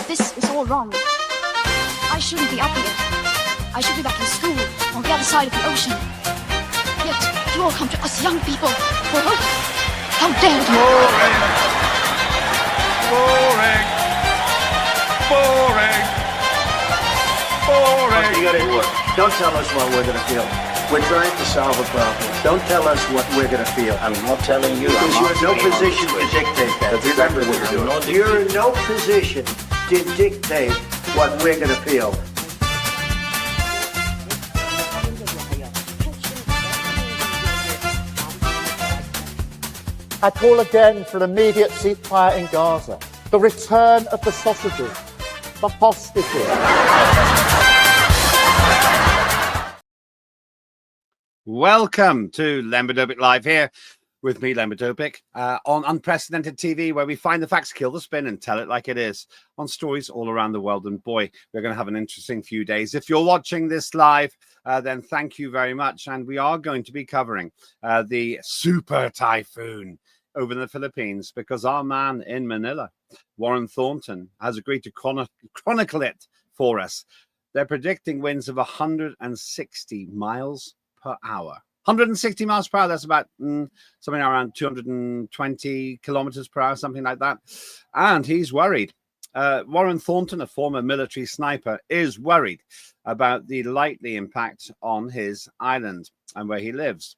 This is all wrong. I shouldn't be up here. I should be back in school on the other side of the ocean. Yet you all come to us young people for hope. How dare you! Boring. Boring. Boring. You got it work. Don't tell us what we're gonna feel. We're trying to solve a problem. Don't tell us what we're gonna feel. I'm not telling you. Because you're in no position to dictate that. That's exactly what you're doing. You're in no position to dictate what we're gonna feel. I call again for an immediate ceasefire in Gaza, the return of the sausages, the hostages. Welcome to Lembit and Harry Live here with me, Lembit and Harry, on Unprecedented TV, where we find the facts, kill the spin, and tell it like it is on stories all around the world. And boy, we're going to have an interesting few days. If you're watching this live, then thank you very much. And we are going to be covering the super typhoon over in the Philippines, because our man in Manila, Warren Thornton, has agreed to chronicle it for us. They're predicting winds of 160 miles per hour. 160 miles per hour, that's about something around 220 kilometers per hour, something like that. And he's worried. Warren Thornton, a former military sniper, is worried about the likely impact on his island and where he lives.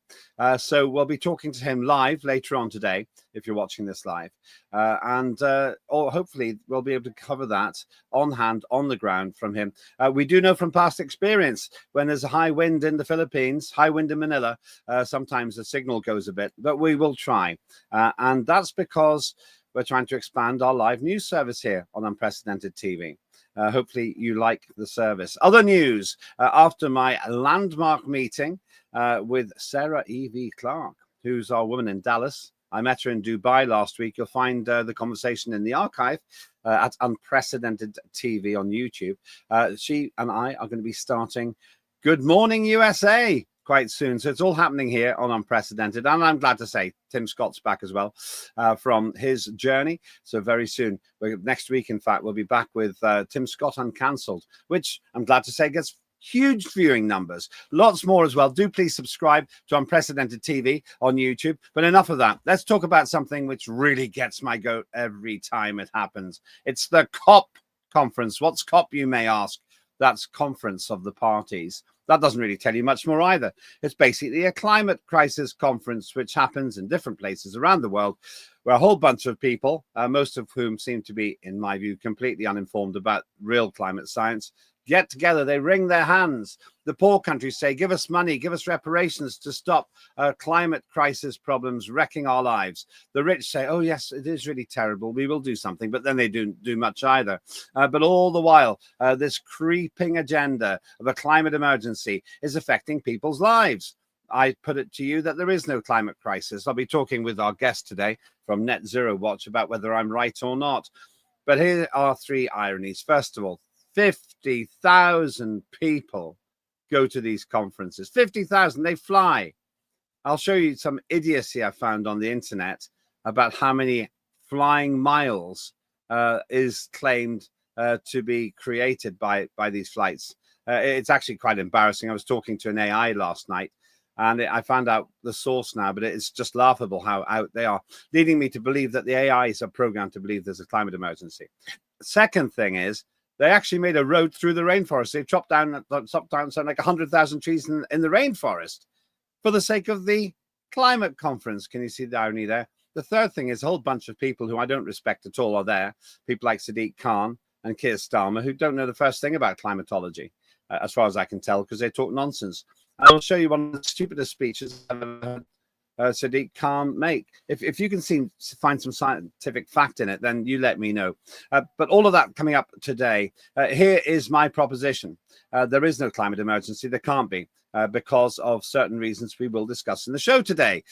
So we'll be talking to him live later on today, if you're watching this live. Or hopefully we'll be able to cover that on hand, on the ground from him. We do know from past experience, when there's a high wind in the Philippines, high wind in Manila, sometimes the signal goes a bit, but we will try. And that's because we're trying to expand our live news service here on Unprecedented TV. Hopefully you like the service. Other news, after my landmark meeting with Sarah E.V. Clark, who's our woman in Dallas. I met her in Dubai last week. You'll find the conversation in the archive at Unprecedented TV on YouTube. She and I are going to be starting Good Morning USA quite soon. So it's all happening here on Unprecedented. And I'm glad to say Tim Scott's back as well from his journey. So very soon, next week, in fact, we'll be back with Tim Scott Uncancelled, which I'm glad to say gets huge viewing numbers. Lots more as well. Do please subscribe to Unprecedented TV on YouTube. But enough of that. Let's talk about something which really gets my goat every time it happens. It's the COP conference. What's COP, you may ask? That's Conference of the Parties. That doesn't really tell you much more either. It's basically a climate crisis conference, which happens in different places around the world, where a whole bunch of people, most of whom seem to be, in my view, completely uninformed about real climate science, get together. They wring their hands. The poor countries say, give us money, give us reparations to stop climate crisis problems wrecking our lives. The rich say, oh, yes, it is really terrible. We will do something. But then they don't do much either. But all the while, this creeping agenda of a climate emergency is affecting people's lives. I put it to you that there is no climate crisis. I'll be talking with our guest today from Net Zero Watch about whether I'm right or not. But here are three ironies. First of all, 50,000 people go to these conferences. 50,000, they fly. I'll show you some idiocy I found on the internet about how many flying miles is claimed to be created by these flights. It's actually quite embarrassing. I was talking to an AI last night, and I found out the source now, but it's just laughable how out they are, leading me to believe that the AIs are programmed to believe there's a climate emergency. Second thing is, they actually made a road through the rainforest. They chopped down something like 100,000 trees in the rainforest for the sake of the climate conference. Can you see the irony there? The third thing is a whole bunch of people who I don't respect at all are there. People like Sadiq Khan and Keir Starmer, who don't know the first thing about climatology, as far as I can tell, because they talk nonsense. I'll show you one of the stupidest speeches I've ever heard Sadiq Khan make. If you can find some scientific fact in it, then you let me know. But all of that coming up today. Here is my proposition. There is no climate emergency. There can't be because of certain reasons we will discuss in the show today.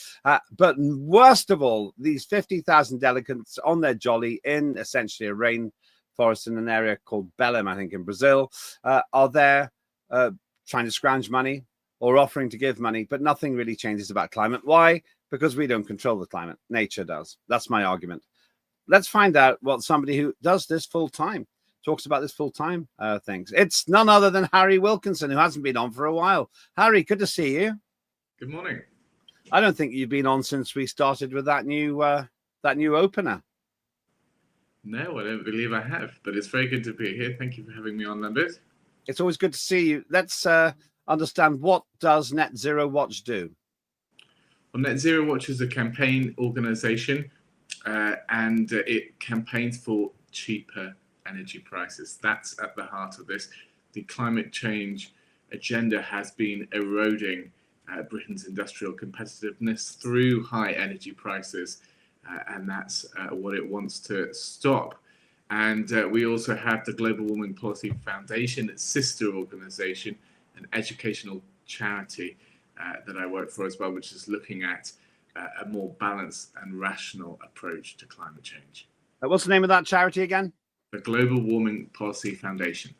But worst of all, these 50,000 delegates on their jolly in essentially a rainforest in an area called Belém, I think, in Brazil, are there trying to scrounge money or offering to give money, but nothing really changes about climate. Why? Because we don't control the climate. Nature does. That's my argument. Let's find out what somebody who does this full time talks about this full-time things. It's none other than Harry Wilkinson, who hasn't been on for a while. Harry, good to see you. Good morning. I don't think you've been on since we started with that new opener. No, I don't believe I have, but it's very good to be here. Thank you for having me on, Lembit. It's always good to see you. Let's understand, what does Net Zero Watch do? Well, Net Zero Watch is a campaign organization, and it campaigns for cheaper energy prices. That's at the heart of this. The climate change agenda has been eroding Britain's industrial competitiveness through high energy prices, and that's what it wants to stop. And we also have the Global Warming Policy Foundation, its sister organization, an educational charity that I work for as well, which is looking at a more balanced and rational approach to climate change. What's the name of that charity again? The Global Warming Policy Foundation.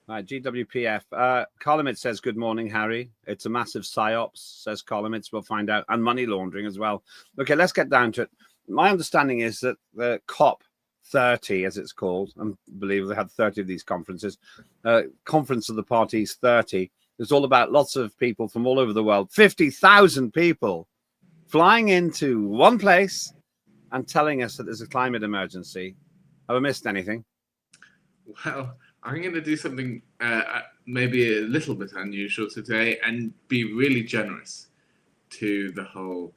Right, GWPF. Columnist says, good morning, Harry. It's a massive psyops, says Columnist. We'll find out. And money laundering as well. Okay, let's get down to it. My understanding is that the COP30, as it's called, I believe they had 30 of these conferences, Conference of the Parties 30, it's all about lots of people from all over the world, 50,000 people flying into one place and telling us that there's a climate emergency. Have I missed anything? Well, I'm going to do something maybe a little bit unusual today and be really generous to the whole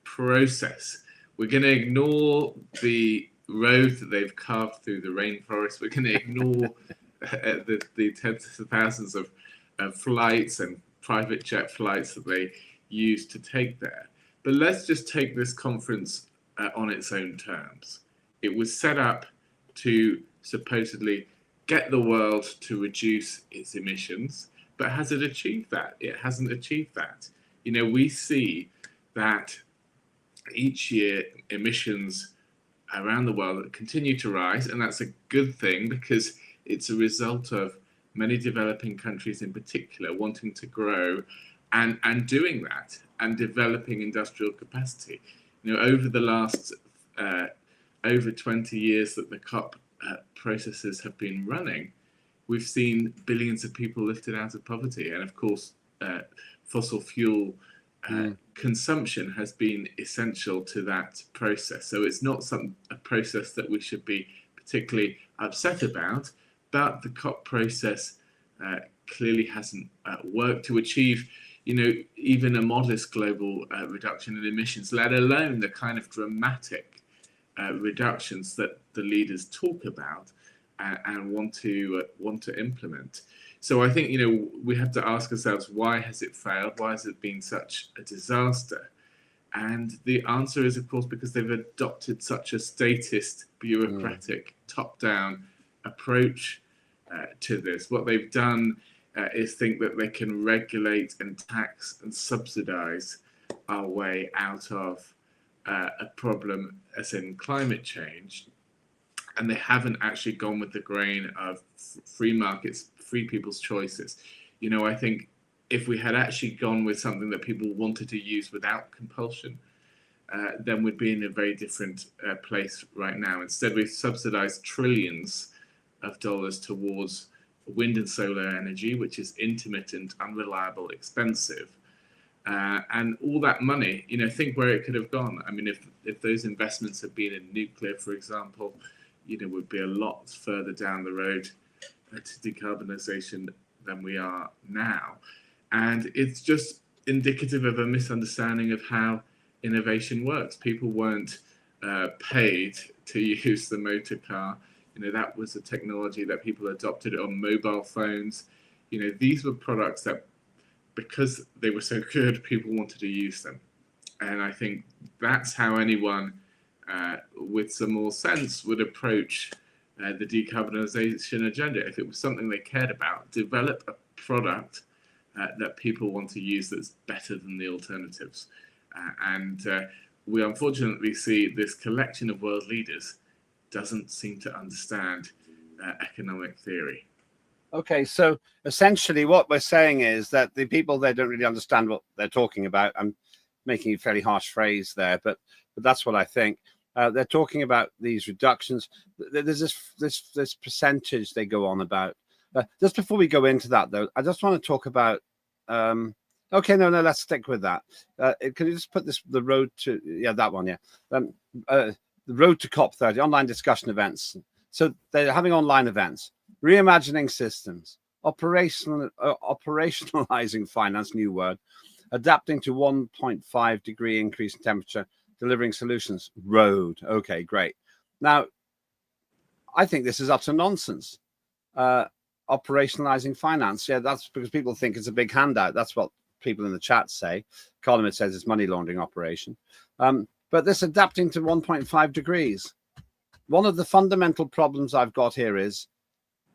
process. We're going to ignore the road that they've carved through the rainforest. We're going to ignore the tens of thousands of flights and private jet flights that they use to take there. But let's just take this conference on its own terms. It was set up to supposedly get the world to reduce its emissions, but has it achieved that? It hasn't achieved that. You know, we see that each year emissions around the world continue to rise, and that's a good thing because it's a result of many developing countries in particular wanting to grow and doing that and developing industrial capacity. You know, over the last over 20 years that the COP processes have been running, we've seen billions of people lifted out of poverty. And of course, fossil fuel consumption has been essential to that process. So it's not a process that we should be particularly upset about, but the COP process clearly hasn't worked to achieve, you know, even a modest global reduction in emissions, let alone the kind of dramatic reductions that the leaders talk about and want to implement. So I think, you know, we have to ask ourselves, why has it failed? Why has it been such a disaster? And the answer is, of course, because they've adopted such a statist, bureaucratic, top-down approach to this. What they've done is think that they can regulate and tax and subsidize our way out of a problem as in climate change. And they haven't actually gone with the grain of free markets, free people's choices. You know, I think if we had actually gone with something that people wanted to use without compulsion, then we'd be in a very different place right now. Instead, we've subsidized trillions of dollars towards wind and solar energy, which is intermittent, unreliable, expensive. And all that money, you know, think where it could have gone. I mean, if those investments had been in nuclear, for example, you know, we'd be a lot further down the road to decarbonization than we are now. And it's just indicative of a misunderstanding of how innovation works. People weren't paid to use the motor car. You know, that was a technology that people adopted on mobile phones. You know, these were products that, because they were so good, people wanted to use them. And I think that's how anyone with some more sense would approach the decarbonization agenda. If it was something they cared about, develop a product that people want to use that's better than the alternatives. And we unfortunately see this collection of world leaders doesn't seem to understand economic theory. Okay, so essentially what we're saying is that the people, they don't really understand what they're talking about. I'm making a fairly harsh phrase there, but that's what I think. They're talking about these reductions. There's this percentage they go on about. Just before we go into that, though, I just want to talk about. Okay, no, let's stick with that. Can you just put the road to that one? The road to COP30 online discussion events. So they're having online events, reimagining systems, operationalizing finance, new word, adapting to 1.5 degree increase in temperature, delivering solutions. Road. Okay, great. Now, I think this is utter nonsense. Operationalizing finance. Yeah, that's because people think it's a big handout. That's what people in the chat say. Colin says it's money laundering operation. But this adapting to 1.5 degrees. One of the fundamental problems I've got here is,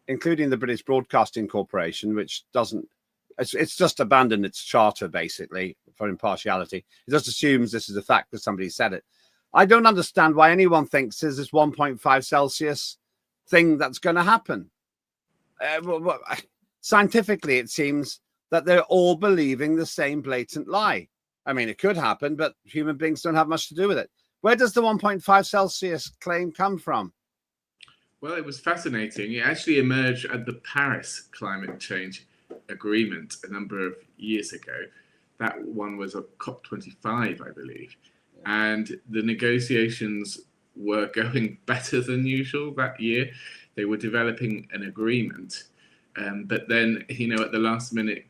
including the British Broadcasting Corporation, which doesn't, it's just abandoned its charter, basically, for impartiality. It just assumes this is a fact because somebody said it. I don't understand why anyone thinks there's this 1.5 Celsius thing that's going to happen. Scientifically, it seems that they're all believing the same blatant lie. I mean, it could happen, but human beings don't have much to do with it. Where does the 1.5 Celsius claim come from? Well, it was fascinating. It actually emerged at the Paris Climate Change Agreement a number of years ago. That one was a COP25, I believe. And the negotiations were going better than usual that year. They were developing an agreement. But then, at the last minute,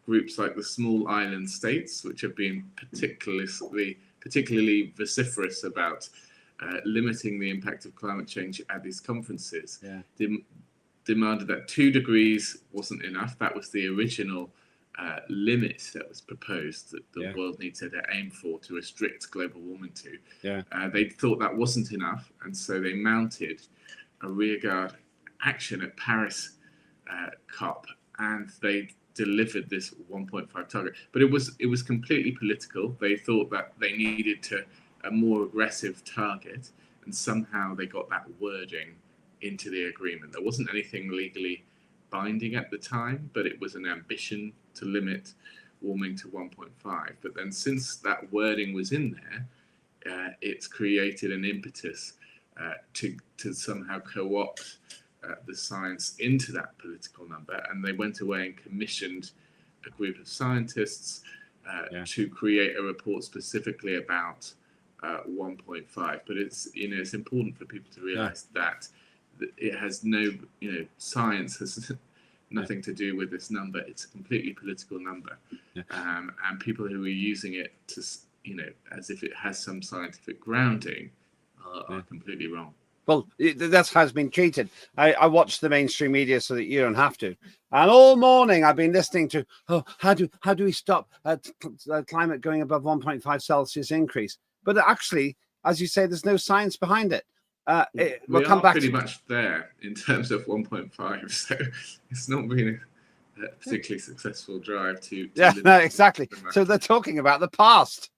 groups like the small island states, which have been particularly vociferous about limiting the impact of climate change at these conferences, demanded that 2 degrees wasn't enough. That was the original limit that was proposed that the world needed to aim for to restrict global warming to. They thought that wasn't enough, and so they mounted a rearguard action at Paris COP, and they delivered this 1.5 target. But it was completely political. They thought that they needed a more aggressive target, and somehow they got that wording into the agreement. There wasn't anything legally binding at the time, but it was an ambition to limit warming to 1.5. But then since that wording was in there, it's created an impetus to somehow co-opt the science into that political number. And they went away and commissioned a group of scientists to create a report specifically about 1.5. But it's important for people to realize that it has no, science has nothing to do with this number. It's a completely political number. And people who are using it to, as if it has some scientific grounding are completely wrong. Well, that's how it's been treated. I watch the mainstream media so that you don't have to. And all morning I've been listening to, how do we stop climate going above 1.5 Celsius increase? But actually, as you say, there's no science behind it. We'll come back pretty much there in terms of 1.5. So it's not been a particularly successful drive to no, exactly. So they're talking about the past,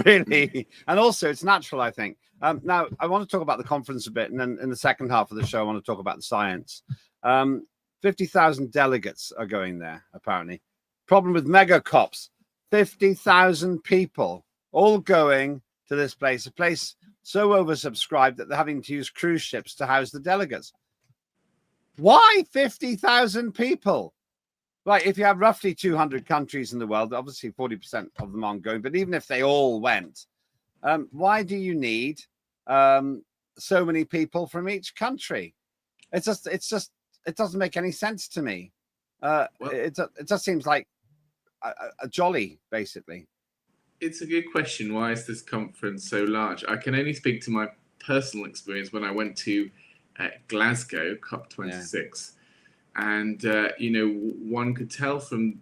really. And also it's natural, I think. Now, I want to talk about the conference a bit, and then in the second half of the show, I want to talk about the science. 50,000 delegates are going there, apparently. Problem with mega COPs, 50,000 people all going to this place, a place so oversubscribed that they're having to use cruise ships to house the delegates. Why 50,000 people? Right, if you have roughly 200 countries in the world, obviously 40% of them aren't going, but even if they all went, why do you need so many people from each country? It doesn't make any sense to me. It just seems like a jolly, basically. It's a good question. Why is this conference so large? I can only speak to my personal experience when I went to Glasgow, COP26. And, one could tell from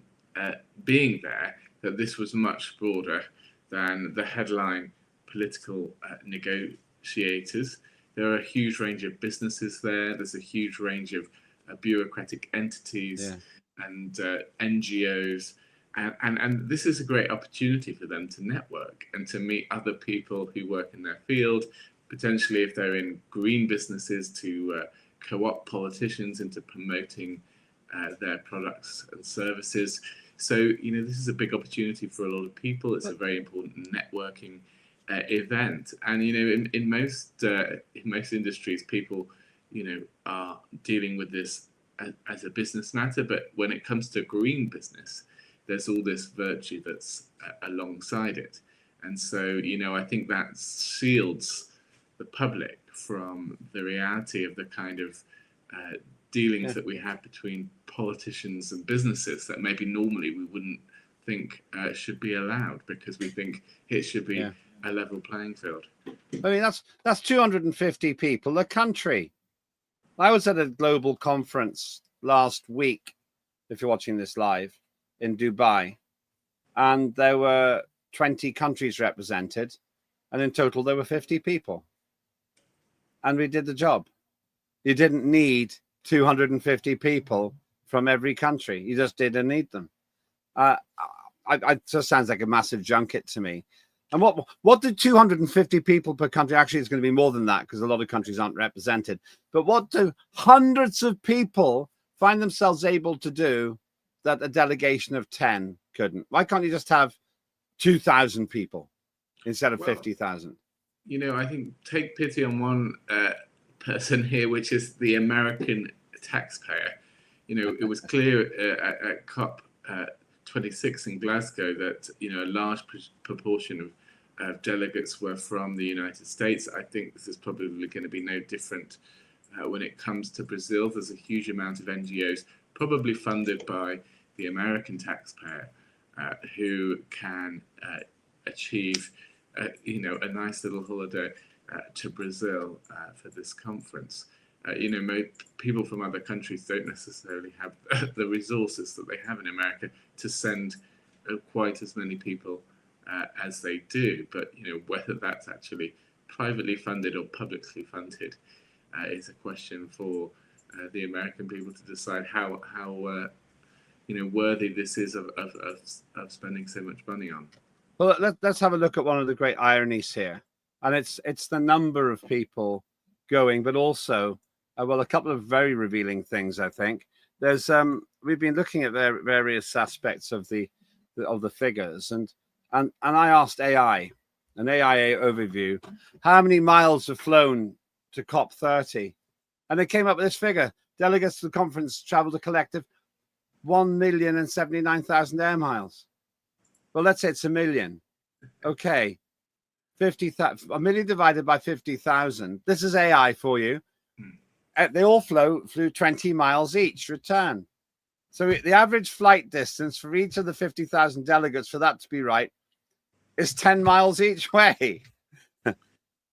being there that this was much broader than the headline political negotiators. There are a huge range of businesses there. There's a huge range of bureaucratic entities and NGOs. And this is a great opportunity for them to network and to meet other people who work in their field, potentially if they're in green businesses to co-opt politicians into promoting their products and services. So, this is a big opportunity for a lot of people. It's a very important networking event. And in most industries, people are dealing with this as a business matter. But when it comes to green business, there's all this virtue that's alongside it. And so, I think that shields the public from the reality of the kind of dealings that we have between politicians and businesses that maybe normally we wouldn't think should be allowed, because we think it should be a level playing field. I mean, that's 250 people a country. I was at a global conference last week, if you're watching this live, in Dubai, and there were 20 countries represented, and in total there were 50 people, and we did the job. You didn't need 250 people from every country. You just didn't need them. It just sounds like a massive junket to me. And what did 250 people per country, actually it's going to be more than that because a lot of countries aren't represented, but what do hundreds of people find themselves able to do that a delegation of 10 couldn't? Why can't you just have 2,000 people instead of 50,000? I think take pity on one person here, which is the American taxpayer. It was clear at COP 26 in Glasgow that a large proportion of delegates were from the United States. I think this is probably going to be no different when it comes to Brazil. There's a huge amount of NGOs, probably funded by the American taxpayer, who can achieve a nice little holiday to Brazil for this conference. People from other countries don't necessarily have the resources that they have in America to send quite as many people as they do. But whether that's actually privately funded or publicly funded is a question for the American people to decide how worthy this is of spending so much money on. Well, let's have a look at one of the great ironies here, and it's the number of people going, but also a couple of very revealing things. I think there's we've been looking at various aspects of the figures, and I asked AI an AIA overview how many miles have flown to COP 30, and they came up with this figure: delegates to the conference traveled a collective 1,079,000 air miles. Well, let's say it's a million. Okay, 50,000. A million divided by 50,000. This is AI for you. They all flew 20 miles each return. So the average flight distance for each of the 50,000 delegates, for that to be right, is 10 miles each way.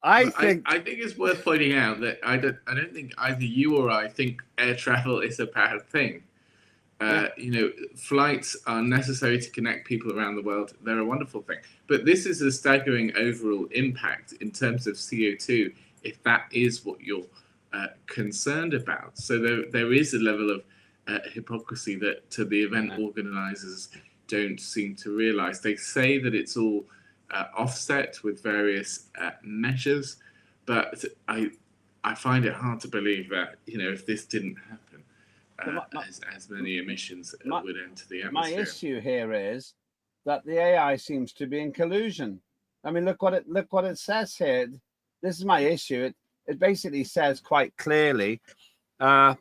I think it's worth pointing out that I don't think either you or I think air travel is a bad thing. Flights are necessary to connect people around the world. They're a wonderful thing. But this is a staggering overall impact in terms of CO2, if that is what you're concerned about. So there is a level of hypocrisy that the event organizers don't seem to realize. They say that it's all offset with various measures, but I find it hard to believe that if this didn't happen, as many emissions would enter the atmosphere. My issue here is that the AI seems to be in collusion. I mean, look what it says here. This is my issue. It basically says quite clearly the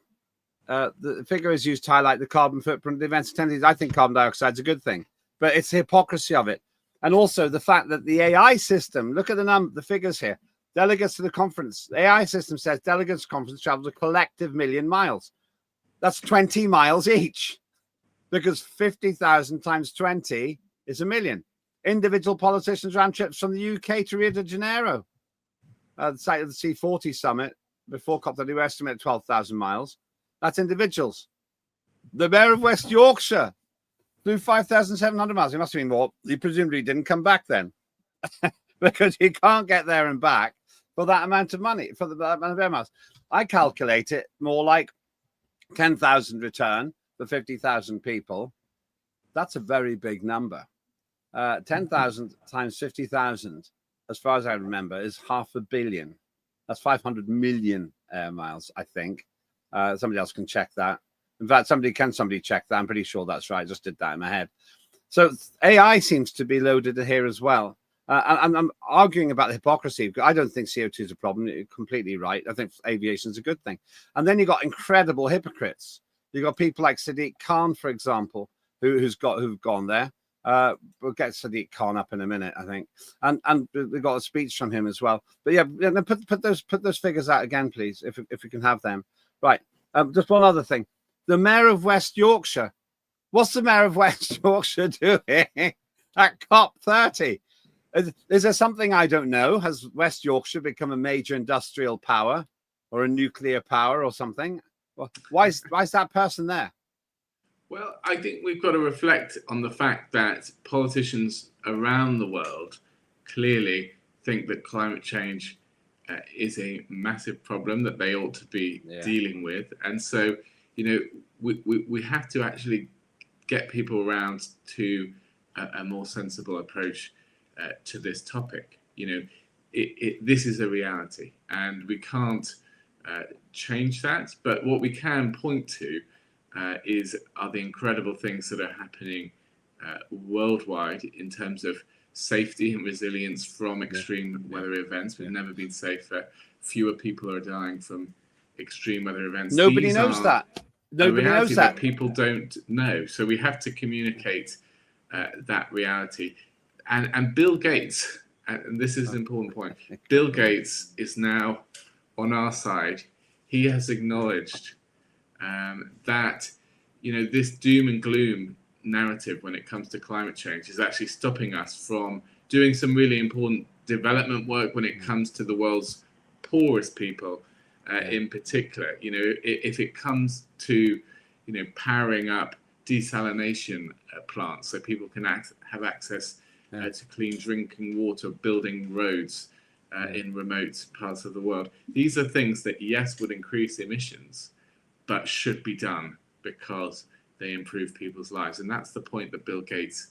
figure is used to highlight the carbon footprint of the event's attendees. I think carbon dioxide is a good thing, but it's the hypocrisy of it. And also the fact that the AI system, look at the figures here. Delegates to the conference. The AI system says delegates to the conference traveled a collective 1,000,000 miles. That's 20 miles each, because 50,000 times 20 is 1,000,000. Individual politicians ran trips from the UK to Rio de Janeiro, the site of the C40 summit before COP30 were estimated 12,000 miles. That's individuals. The mayor of West Yorkshire flew 5,700 miles. It must have been more. He presumably didn't come back then, because he can't get there and back for that amount of money, for that amount of air miles. I calculate it more like 10,000 return for 50,000 people. That's a very big number. 10,000 times 50,000, as far as I remember, is 500 million. That's 500 million air miles, I think. Somebody else can check that. In fact, somebody check that? I'm pretty sure that's right. I just did that in my head. So AI seems to be loaded here as well. And I'm arguing about the hypocrisy. I don't think CO2 is a problem. You're completely right. I think aviation is a good thing. And then you've got incredible hypocrites. You've got people like Sadiq Khan, for example, who've gone there. We'll get Sadiq Khan up in a minute, I think. And we got a speech from him as well. But yeah, put those figures out again, please, if we can have them. Right. Just one other thing. The mayor of West Yorkshire. What's the mayor of West Yorkshire doing at COP30? Is there something I don't know? Has West Yorkshire become a major industrial power or a nuclear power or something? Well, why is that person there? Well, I think we've got to reflect on the fact that politicians around the world clearly think that climate change is a massive problem that they ought to be dealing with. And so, we have to actually get people around to a more sensible approach to this topic. This is a reality and we can't change that. But what we can point to are the incredible things that are happening worldwide in terms of safety and resilience from extreme weather events. We've never been safer. Fewer people are dying from extreme weather events. Nobody knows that. Nobody knows that. People don't know. So we have to communicate that reality. And Bill Gates, and this is an important point, Bill Gates is now on our side. He has acknowledged that this doom and gloom narrative when it comes to climate change is actually stopping us from doing some really important development work when it comes to the world's poorest people in particular. If it comes to powering up desalination plants so people can have access to clean drinking water, building roads in remote parts of the world, these are things that yes would increase emissions but should be done because they improve people's lives. And that's the point that Bill Gates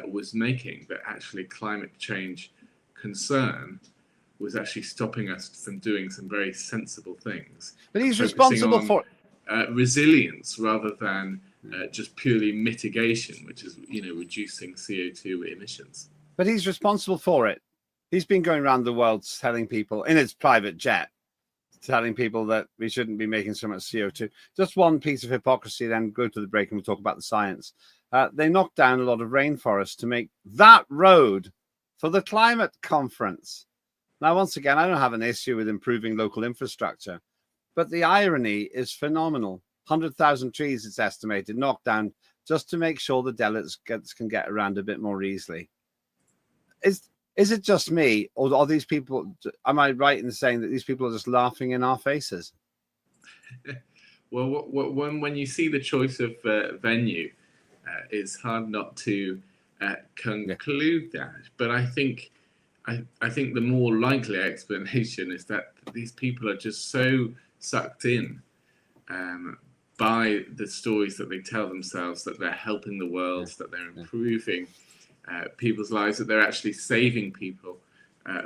was making, that actually climate change concern was actually stopping us from doing some very sensible things. But he's responsible for resilience rather than just purely mitigation, which is reducing CO2 emissions. But he's responsible for it. He's been going around the world telling people in his private jet, telling people that we shouldn't be making so much CO2. Just one piece of hypocrisy, then go to the break and we'll talk about the science. They knocked down a lot of rainforest to make that road for the climate conference. Now, once again, I don't have an issue with improving local infrastructure, but the irony is phenomenal. 100,000 trees, it's estimated, knocked down just to make sure the delegates can get around a bit more easily. Is it just me, or are these people, am I right in saying that these people are just laughing in our faces? Well, when you see the choice of venue, it's hard not to conclude that. But I think the more likely explanation is that these people are just so sucked in by the stories that they tell themselves, that they're helping the world, that they're improving people's lives, that they're actually saving people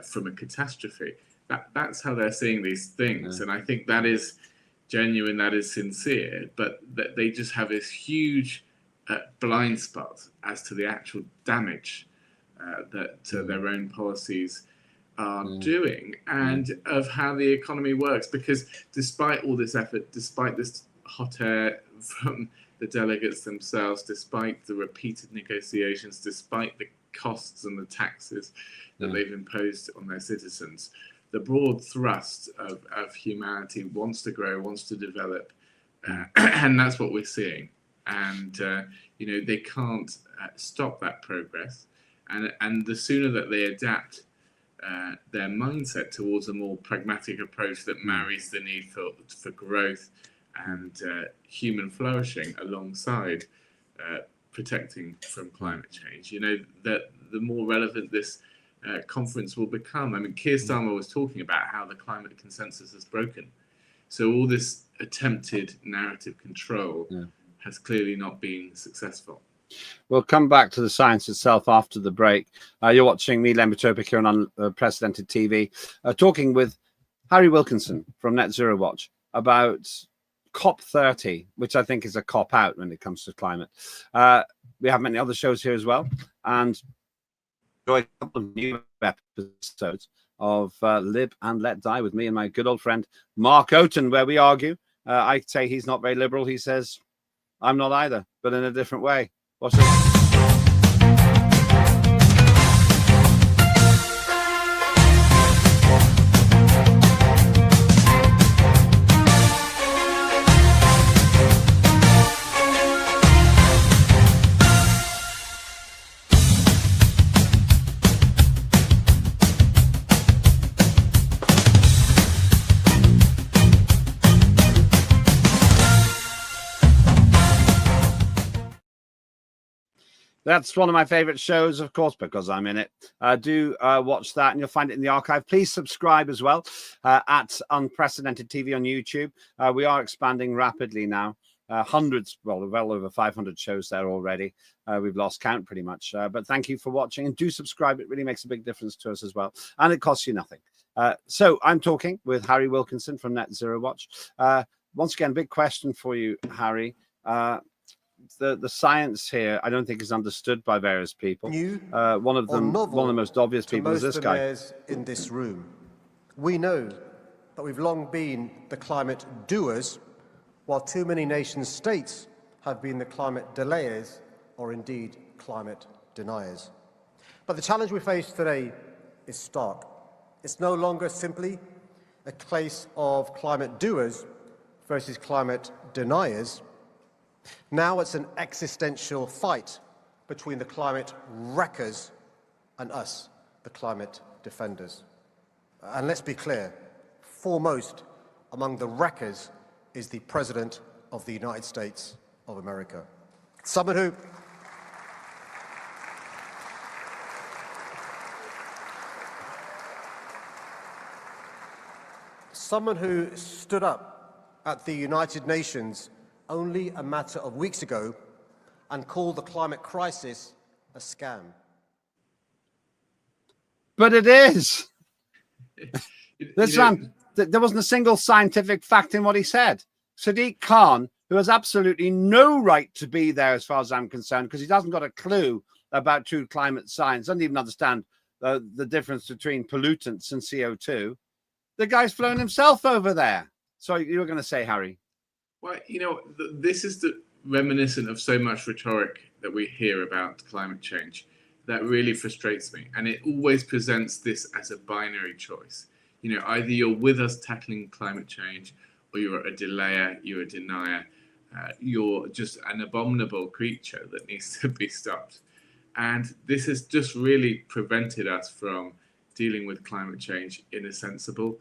from a catastrophe. That's how they're seeing these things. And I think that is genuine, that is sincere, but that they just have this huge blind spot as to the actual damage that their own policies are doing, and of how the economy works. Because despite all this effort, despite this hot air from the delegates themselves, despite the repeated negotiations, despite the costs and the taxes that they've imposed on their citizens, the broad thrust of humanity wants to grow, wants to develop, and that's what we're seeing. And they can't stop that progress. And the sooner that they adapt their mindset towards a more pragmatic approach that marries the need for growth and human flourishing alongside protecting from climate change, that the more relevant this conference will become. I mean, Keir Starmer was talking about how the climate consensus is broken. So all this attempted narrative control has clearly not been successful. We'll come back to the science itself after the break. You're watching me, Lembit and Harry, here on Unprecedented TV, talking with Harry Wilkinson from Net Zero Watch about COP30, which I think is a cop out when it comes to climate. We have many other shows here as well. And a couple of new episodes of Live and Let Die with me and my good old friend Mark Oaten, where we argue. I say he's not very liberal. He says I'm not either, but in a different way. Watch this. That's one of my favorite shows, of course, because I'm in it. Do watch that, and you'll find it in the archive. Please subscribe as well at Unprecedented TV on YouTube. We are expanding rapidly now. Hundreds, well over 500 shows there already. We've lost count pretty much. But thank you for watching, and do subscribe. It really makes a big difference to us as well. And it costs you nothing. So I'm talking with Harry Wilkinson from Net Zero Watch. Once again, big question for you, Harry. The science here, I don't think, is understood by various people. One of the most obvious people is this guy. In this room, we know that we've long been the climate doers, while too many nation states have been the climate delayers, or indeed climate deniers. But the challenge we face today is stark. It's no longer simply a case of climate doers versus climate deniers. Now it's an existential fight between the climate wreckers and us, the climate defenders. And let's be clear, foremost among the wreckers is the President of the United States of America. Someone who stood up at the United Nations only a matter of weeks ago and called the climate crisis a scam. But it is. There wasn't a single scientific fact in what he said. Sadiq Khan, who has absolutely no right to be there as far as I'm concerned, because he hasn't got a clue about true climate science, doesn't even understand the difference between pollutants and CO2. The guy's flown himself over there. So you were going to say, Harry? Well, this is reminiscent of so much rhetoric that we hear about climate change that really frustrates me. And it always presents this as a binary choice. Either you're with us tackling climate change, or you're a delayer, you're a denier, you're just an abominable creature that needs to be stopped. And this has just really prevented us from dealing with climate change in a sensible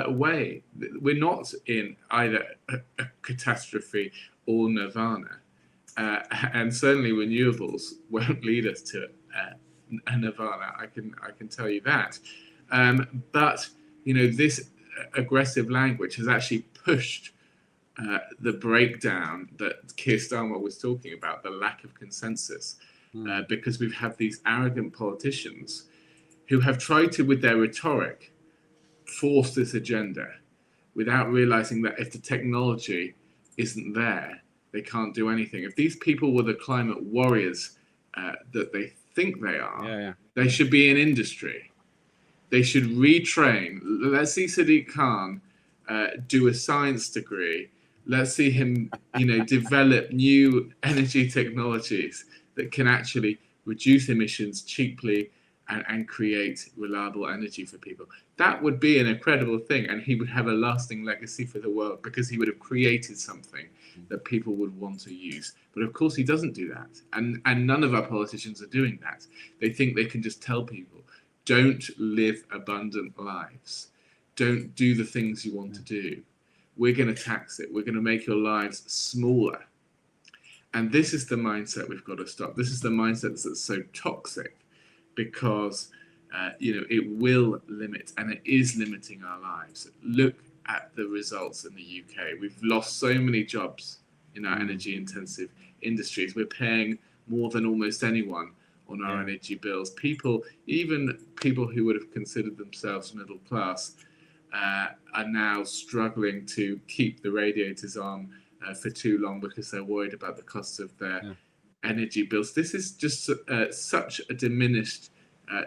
way. We're not in either a catastrophe or nirvana, and certainly renewables won't lead us to a nirvana. I can tell you that. But this aggressive language has actually pushed the breakdown that Keir Starmer was talking about, the lack of consensus, because we've had these arrogant politicians who have tried to, with their rhetoric, force this agenda without realizing that if the technology isn't there, they can't do anything. If these people were the climate warriors that they think they are, they should be in industry. They should retrain. Let's see Sadiq Khan do a science degree. Let's see him, develop new energy technologies that can actually reduce emissions cheaply and create reliable energy for people. That would be an incredible thing, and he would have a lasting legacy for the world because he would have created something that people would want to use. But of course he doesn't do that, and none of our politicians are doing that. They think they can just tell people, don't live abundant lives, don't do the things you want to do. We're going to tax it, we're going to make your lives smaller. And this is the mindset we've got to stop. This is the mindset that's so toxic, because it will limit, and it is limiting our lives. Look at the results in the UK. We've lost so many jobs in our energy intensive industries. We're paying more than almost anyone on our energy bills. Even people who would have considered themselves middle class are now struggling to keep the radiators on for too long because they're worried about the cost of their energy bills. This is just such a diminished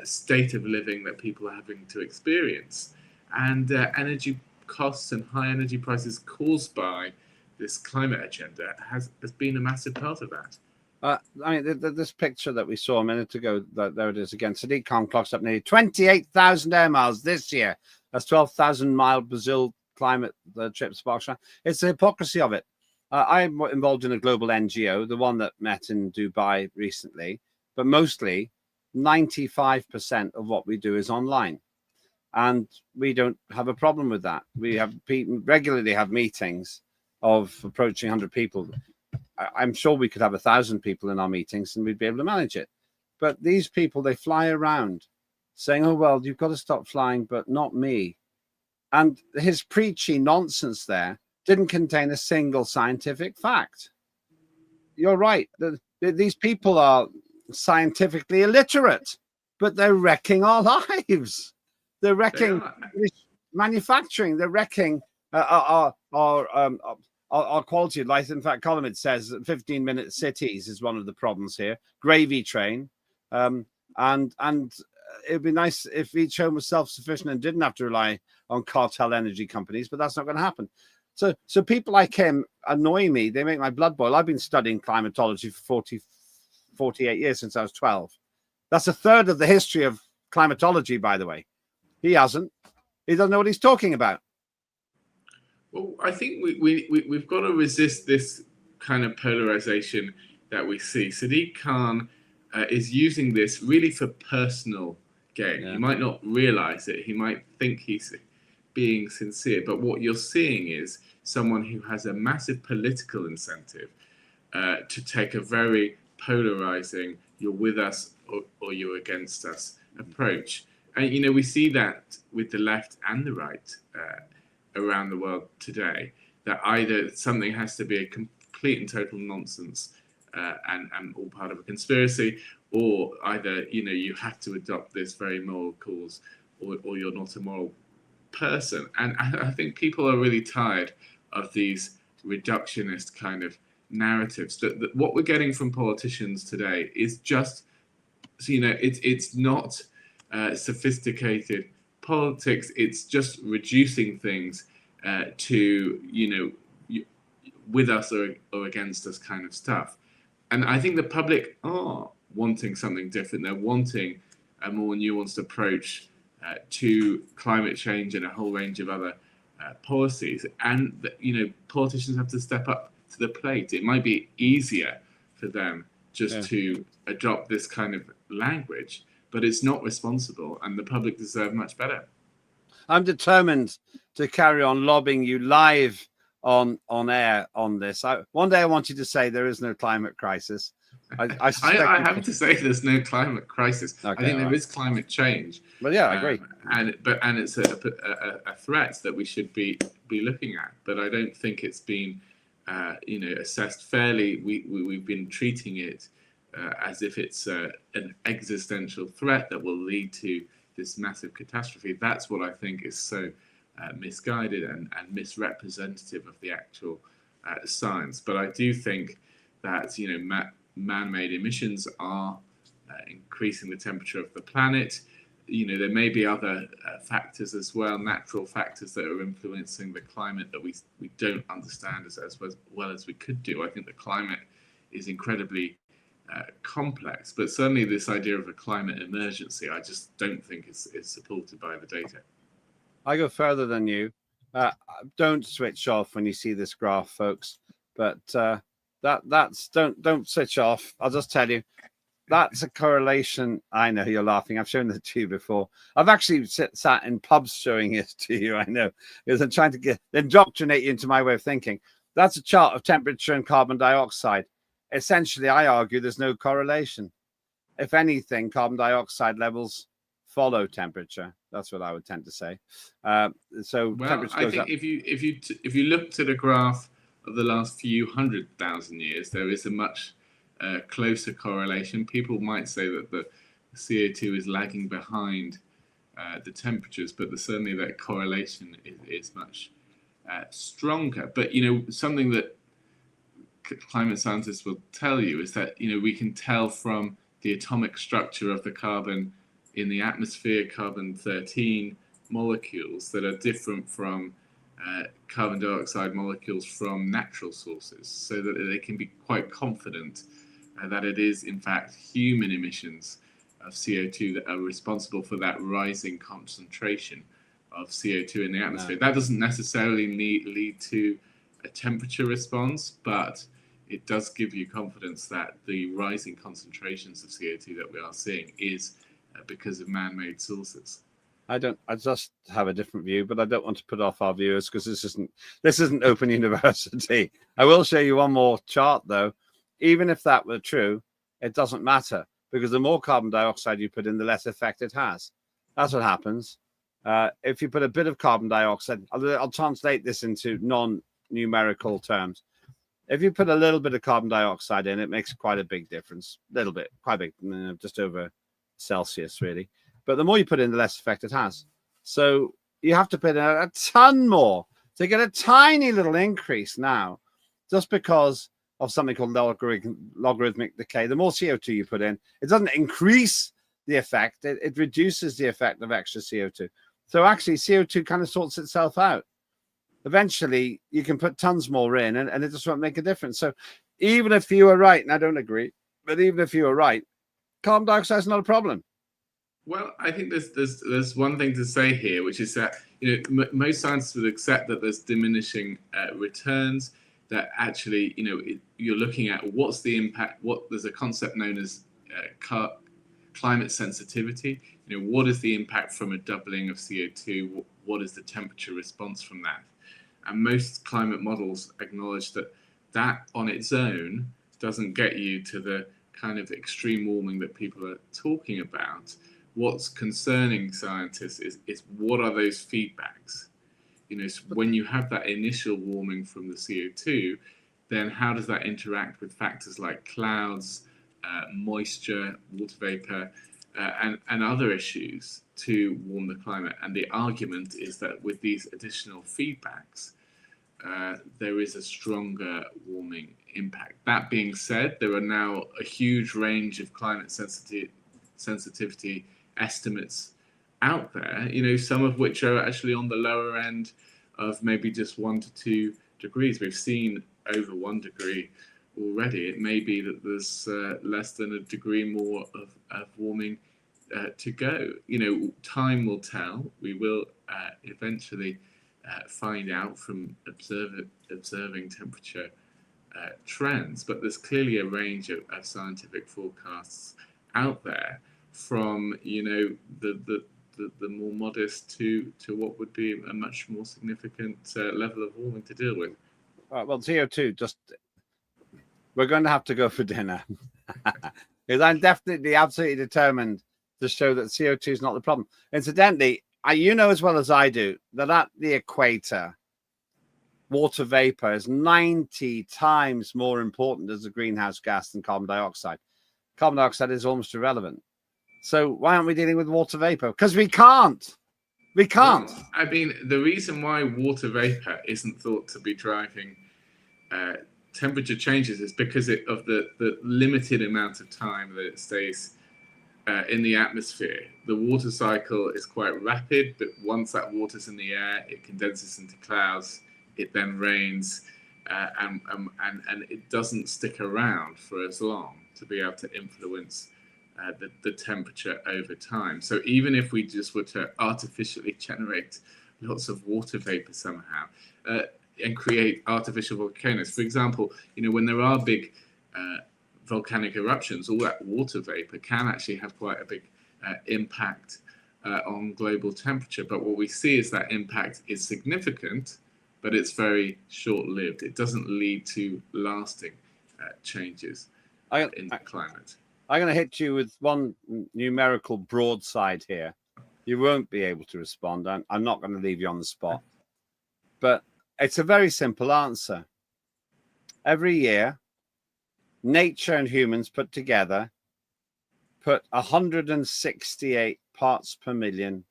state of living that people are having to experience. And energy costs and high energy prices caused by this climate agenda has been a massive part of that. I mean, this picture that we saw a minute ago, there it is again. Sadiq Khan clocks up nearly 28,000 air miles this year. That's 12,000-mile Brazil climate trip sparks. It's the hypocrisy of it. I'm involved in a global NGO, the one that met in Dubai recently, but mostly 95% of what we do is online. And we don't have a problem with that. We have regularly have meetings of approaching 100 people. I'm sure we could have 1,000 people in our meetings and we'd be able to manage it. But these people, they fly around saying, oh, well, you've got to stop flying, but not me. And his preachy nonsense there didn't contain a single scientific fact. You're right. These people are scientifically illiterate, but they're wrecking our lives. They're wrecking manufacturing. They're wrecking our quality of life. In fact, Colin says that 15-minute cities is one of the problems here. Gravy train. And it'd be nice if each home was self-sufficient and didn't have to rely on cartel energy companies, but that's not going to happen. So people like him annoy me. They make my blood boil. I've been studying climatology for 48 years, since I was 12. That's a third of the history of climatology, by the way. He hasn't. He doesn't know what he's talking about. Well, I think we've got to resist this kind of polarization that we see. Sadiq Khan is using this really for personal gain. Yeah. He might not realize it. He might think he's being sincere, but what you're seeing is someone who has a massive political incentive to take a very polarizing, you're with us or you're against us approach. And, you know, we see that with the left and the right around the world today, that either something has to be a complete and total nonsense and all part of a conspiracy, or either, you know, you have to adopt this very moral cause or you're not a moral person. And I think people are really tired of these reductionist kind of narratives. That what we're getting from politicians today is just, you know, it's not sophisticated politics. It's just reducing things to, you know, with us or against us kind of stuff. And I think the public are wanting something different. They're wanting a more nuanced approach to climate change and a whole range of other policies. And, you know, politicians have to step up to the plate. It might be easier for them just to adopt this kind of language, but it's not responsible, and the public deserve much better. I'm determined to carry on lobbying you live on air on this. One day I want you to say there is no climate crisis. I have to say there's no climate crisis. Okay, I think there is climate change. But yeah, I agree. And it's a threat that we should be looking at. But I don't think it's been you know, assessed fairly. We've been treating it as if it's an existential threat that will lead to this massive catastrophe. That's what I think is so misguided and misrepresentative of the actual science. But I do think that, you know, man-made emissions are increasing the temperature of the planet. You know, there may be other factors as well, natural factors that are influencing the climate that we don't understand as well as we could do. I think the climate is incredibly complex, but certainly this idea of a climate emergency, I just don't think is supported by the data. I go further than you. Don't switch off when you see this graph, folks. But that's don't switch off. I'll just tell you, that's a correlation. I know you're laughing. I've shown it to you before. I've actually sat in pubs showing it to you. I know, because I'm trying to indoctrinate you into my way of thinking. That's a chart of temperature and carbon dioxide. Essentially, I argue there's no correlation. If anything, carbon dioxide levels follow temperature. That's what I would tend to say. So temperature goes up. If you looked at a graph of the last few 100,000 years, there is a much closer correlation. People might say that the CO2 is lagging behind the temperatures, but certainly that correlation is much stronger. But, you know, something that climate scientists will tell you is that, you know, we can tell from the atomic structure of the carbon in the atmosphere carbon-13 molecules that are different from carbon dioxide molecules from natural sources, so that they can be quite confident that it is in fact human emissions of CO2 that are responsible for that rising concentration of CO2 in the atmosphere. That doesn't necessarily lead to a temperature response, but it does give you confidence that the rising concentrations of CO2 that we are seeing is because of man-made sources. I just have a different view, but I don't want to put off our viewers because this isn't Open University. I will show you one more chart though. Even if that were true, it doesn't matter, because the more carbon dioxide you put in, the less effect it has. That's what happens. If you put a bit of carbon dioxide, I'll translate this into non-numerical terms. If you put a little bit of carbon dioxide in, it makes quite a big difference. A little bit, quite big, just over Celsius, really. But the more you put in, the less effect it has. So you have to put in a ton more to get a tiny little increase now, just because of something called logarithmic decay. The more CO2 you put in, it doesn't increase the effect. It reduces the effect of extra CO2. So actually, CO2 kind of sorts itself out. Eventually, you can put tons more in, and it just won't make a difference. So even if you were right, and I don't agree, but even if you were right, carbon dioxide is not a problem. Well, I think there's one thing to say here, which is that most scientists would accept that there's diminishing returns. That actually, you're looking at what's the impact. There's a concept known as climate sensitivity. What is the impact from a doubling of CO2? What is the temperature response from that? And most climate models acknowledge that on its own doesn't get you to the kind of extreme warming that people are talking about. What's concerning scientists is what are those feedbacks? When you have that initial warming from the CO2, then how does that interact with factors like clouds, moisture, water vapor, and other issues to warm the climate? And the argument is that with these additional feedbacks, there is a stronger warming impact. That being said, there are now a huge range of climate sensitivity estimates out there, some of which are actually on the lower end of maybe just 1 to 2 degrees. We've seen over 1 degree already. It may be that there's less than a degree more of warming to go. Time will tell. We will eventually find out from observing temperature trends, but there's clearly a range of scientific forecasts out there, from the more modest to what would be a much more significant level of warming to deal with. All right, well, CO2, we're going to have to go for dinner because I'm definitely absolutely determined to show that CO2 is not the problem. Incidentally, you know as well as I do that at the equator, water vapor is 90 times more important as a greenhouse gas than carbon dioxide. Carbon dioxide is almost irrelevant. So why aren't we dealing with water vapor? Because we can't. We can't. Well, I mean, the reason why water vapor isn't thought to be driving temperature changes is because of the limited amount of time that it stays in the atmosphere. The water cycle is quite rapid, but once that water's in the air, it condenses into clouds. It then rains, and it doesn't stick around for as long to be able to influence the temperature over time. So even if we just were to artificially generate lots of water vapor somehow and create artificial volcanoes, for example, when there are big volcanic eruptions, all that water vapor can actually have quite a big impact on global temperature. But what we see is that impact is significant, but it's very short-lived. It doesn't lead to lasting changes in the climate. I'm going to hit you with one numerical broadside here. You won't be able to respond. I'm not going to leave you on the spot. But it's a very simple answer. Every year, nature and humans put together put 168 parts per million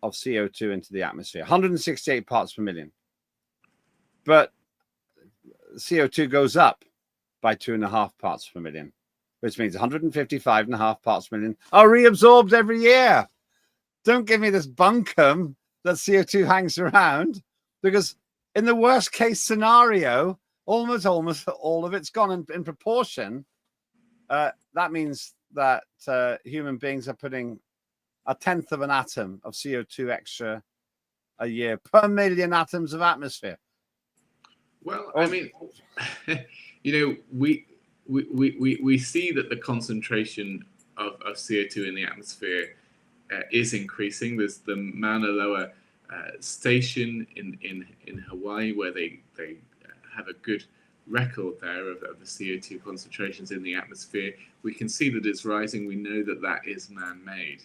of CO2 into the atmosphere. 168 parts per million. But CO2 goes up by 2.5 parts per million. which means 155.5 parts per million, are reabsorbed every year. Don't give me this bunkum that CO2 hangs around, because in the worst case scenario, almost all of it's gone in proportion. That means that human beings are putting 1/10 of an atom of CO2 extra a year per million atoms of atmosphere. Well, I mean, we see that the concentration of CO2 in the atmosphere is increasing. There's the Mauna Loa station in Hawaii, where they have a good record there of the CO2 concentrations in the atmosphere. We can see that it's rising. We know that is man-made.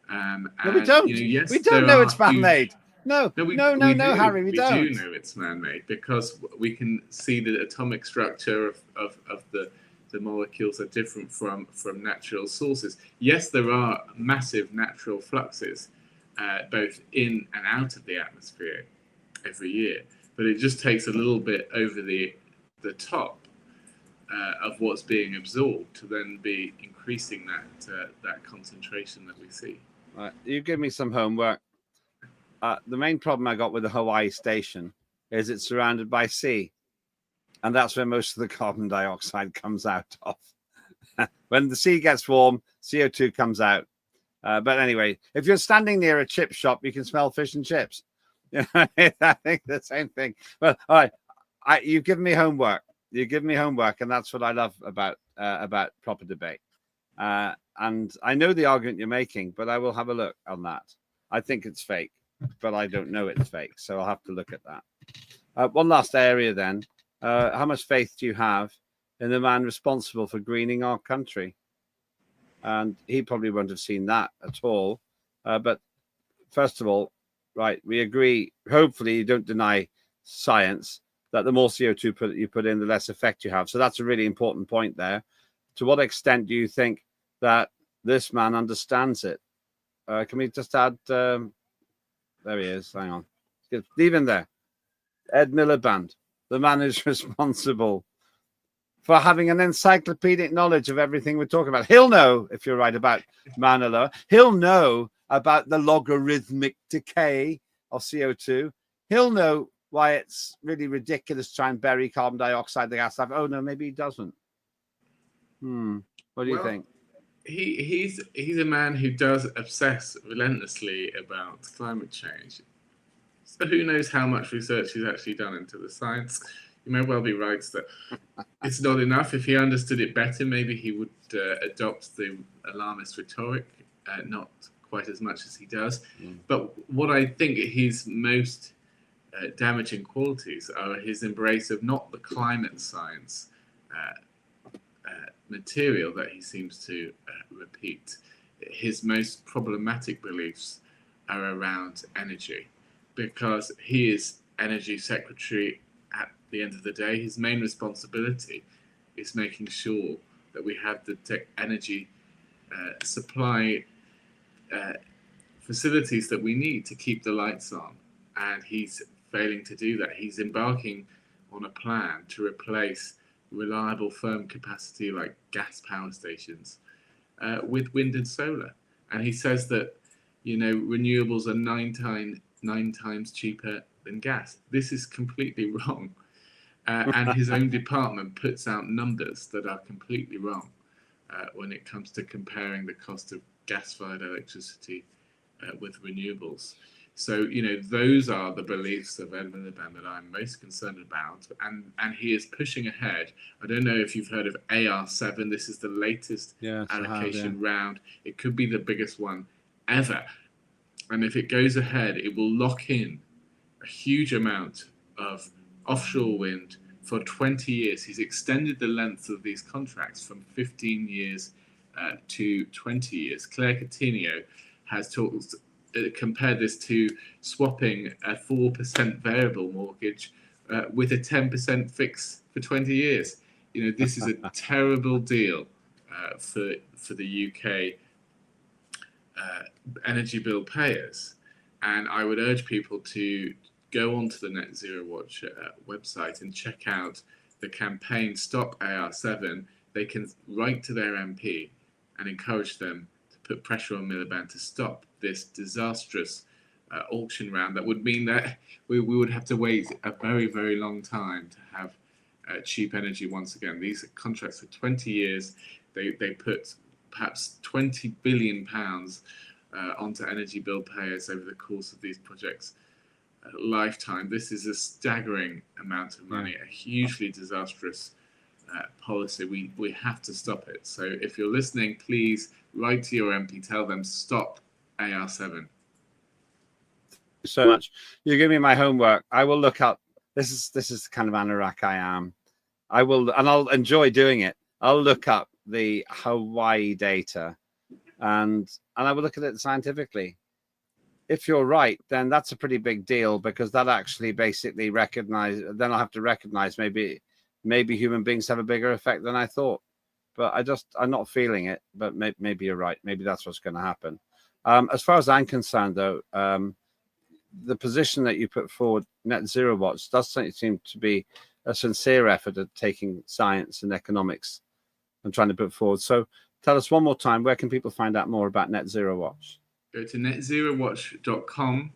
No, we don't. Yes, we don't know it's man-made. No, No, Harry, we don't. We do know it's man-made, because we can see the atomic structure of the molecules are different from natural sources. Yes, there are massive natural fluxes, both in and out of the atmosphere every year, but it just takes a little bit over the top of what's being absorbed to then be increasing that concentration that we see. Right, you give me some homework. The main problem I got with the Hawaii station is it's surrounded by sea, and that's where most of the carbon dioxide comes out of. When the sea gets warm, CO2 comes out. But anyway, if you're standing near a chip shop, you can smell fish and chips. I think the same thing. Well, all right, you've given me homework. You give me homework, and that's what I love about proper debate. And I know the argument you're making, but I will have a look on that. I think it's fake, but I don't know it's fake, so I'll have to look at that. One last area then. How much faith do you have in the man responsible for greening our country? And he probably won't have seen that at all. But first of all, right, we agree, hopefully you don't deny science, that the more CO2 you put in, the less effect you have. So that's a really important point there. To what extent do you think that this man understands it? Can we just add, there he is, hang on. Leave him there. Ed Miliband, the man who's responsible for having an encyclopedic knowledge of everything we're talking about. He'll know, if you're right about Mauna Loa, he'll know about the logarithmic decay of CO2. He'll know why it's really ridiculous to try and bury carbon dioxide, the gas stuff. Oh, no, maybe he doesn't. What do you think? He's a man who does obsess relentlessly about climate change. So who knows how much research he's actually done into the science. You may well be right that it's not enough. If he understood it better, maybe he would adopt the alarmist rhetoric, not quite as much as he does. But what I think his most damaging qualities are his embrace of not the climate science material that he seems to repeat. His most problematic beliefs are around energy, because he is energy secretary at the end of the day. His main responsibility is making sure that we have the energy supply facilities that we need to keep the lights on, and he's failing to do that. He's embarking on a plan to replace reliable firm capacity like gas power stations with wind and solar, and he says that renewables are nine times cheaper than gas. This is completely wrong, and his own department puts out numbers that are completely wrong when it comes to comparing the cost of gas-fired electricity with renewables. So, those are the beliefs of Ed Miliband that I'm most concerned about. And he is pushing ahead. I don't know if you've heard of AR7. This is the latest allocation round. It could be the biggest one ever. And if it goes ahead, it will lock in a huge amount of offshore wind for 20 years. He's extended the length of these contracts from 15 years to 20 years. Claire Coutinho has compared this to swapping a 4% variable mortgage with a 10% fix for 20 years. This is a terrible deal for the UK energy bill payers. And I would urge people to go onto the Net Zero Watch website and check out the campaign Stop AR7. they can write to their MP and encourage them to put pressure on Miliband to stop this disastrous auction round. That would mean that we would have to wait a very, very long time to have cheap energy once again. These contracts are 20 years. They put perhaps £20 billion onto energy bill payers over the course of these projects' lifetime. This is a staggering amount of money, a hugely disastrous policy. We have to stop it. So if you're listening, please write to your MP, tell them stop AR7. So much. You give me my homework. I will look up. This is the kind of anorak I am. I will, and I'll enjoy doing it. I'll look up the Hawaii data, and I will look at it scientifically. If you're right, then that's a pretty big deal, because that actually basically recognize. Then I'll have to recognize maybe human beings have a bigger effect than I thought. But I'm not feeling it. But maybe you're right. Maybe that's what's going to happen. As far as I'm concerned, though, the position that you put forward, Net Zero Watch, does seem to be a sincere effort at taking science and economics and trying to put forward. So tell us one more time, where can people find out more about Net Zero Watch? Go to netzerowatch.com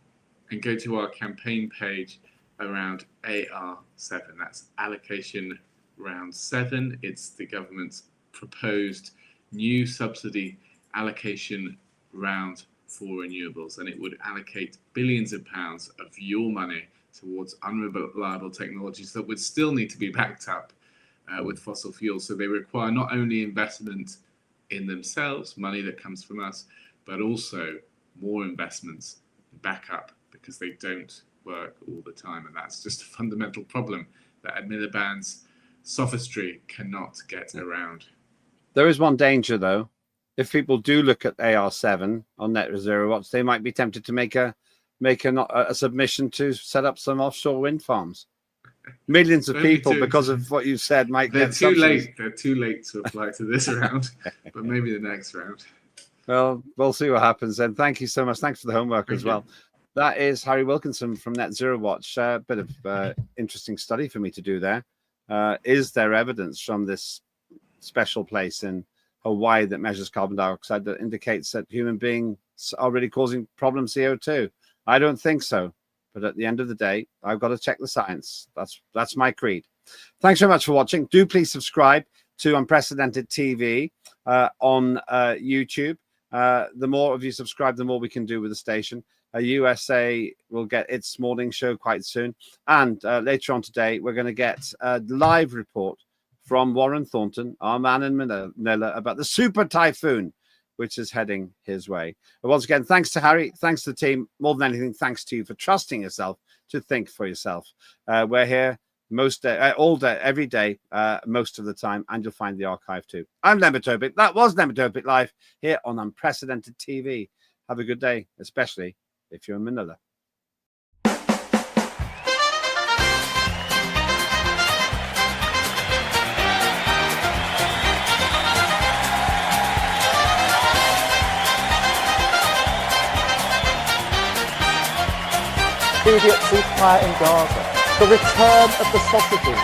and go to our campaign page around AR7. That's allocation round 7. It's the government's proposed new subsidy allocation round for renewables, and it would allocate billions of pounds of your money towards unreliable technologies that would still need to be backed up with fossil fuels. So they require not only investment in themselves, money that comes from us, but also more investments back up, because they don't work all the time. And that's just a fundamental problem that Miliband's sophistry cannot get around. There is one danger, though. If people do look at AR7 on Net Zero Watch, they might be tempted to make a submission to set up some offshore wind farms. Millions of people, because of what you said, might They're get too subsidies. late. They're too late to apply to this round, but maybe the next round. Well, we'll see what happens then. Thank you so much. Thanks for the homework as well. That is Harry Wilkinson from Net Zero Watch. A bit of interesting study for me to do there. Is there evidence from this special place in Hawaii that measures carbon dioxide that indicates that human beings are really causing problem CO2? I don't think so. But at the end of the day, I've got to check the science. That's my creed. Thanks very much for watching. Do please subscribe to Unprecedented TV on YouTube. The more of you subscribe, the more we can do with the station. USA will get its morning show quite soon. And later on today, we're going to get a live report from Warren Thornton, our man in Manila, about the super typhoon, which is heading his way. But once again, thanks to Harry, thanks to the team. More than anything, thanks to you for trusting yourself to think for yourself. We're here all day, every day, most of the time, and you'll find the archive too. I'm Lembit and Harry. That was Lembit and Harry Live here on Unprecedented TV. Have a good day, especially if you're in Manila. Immediate ceasefire in Gaza. The return of the sausages.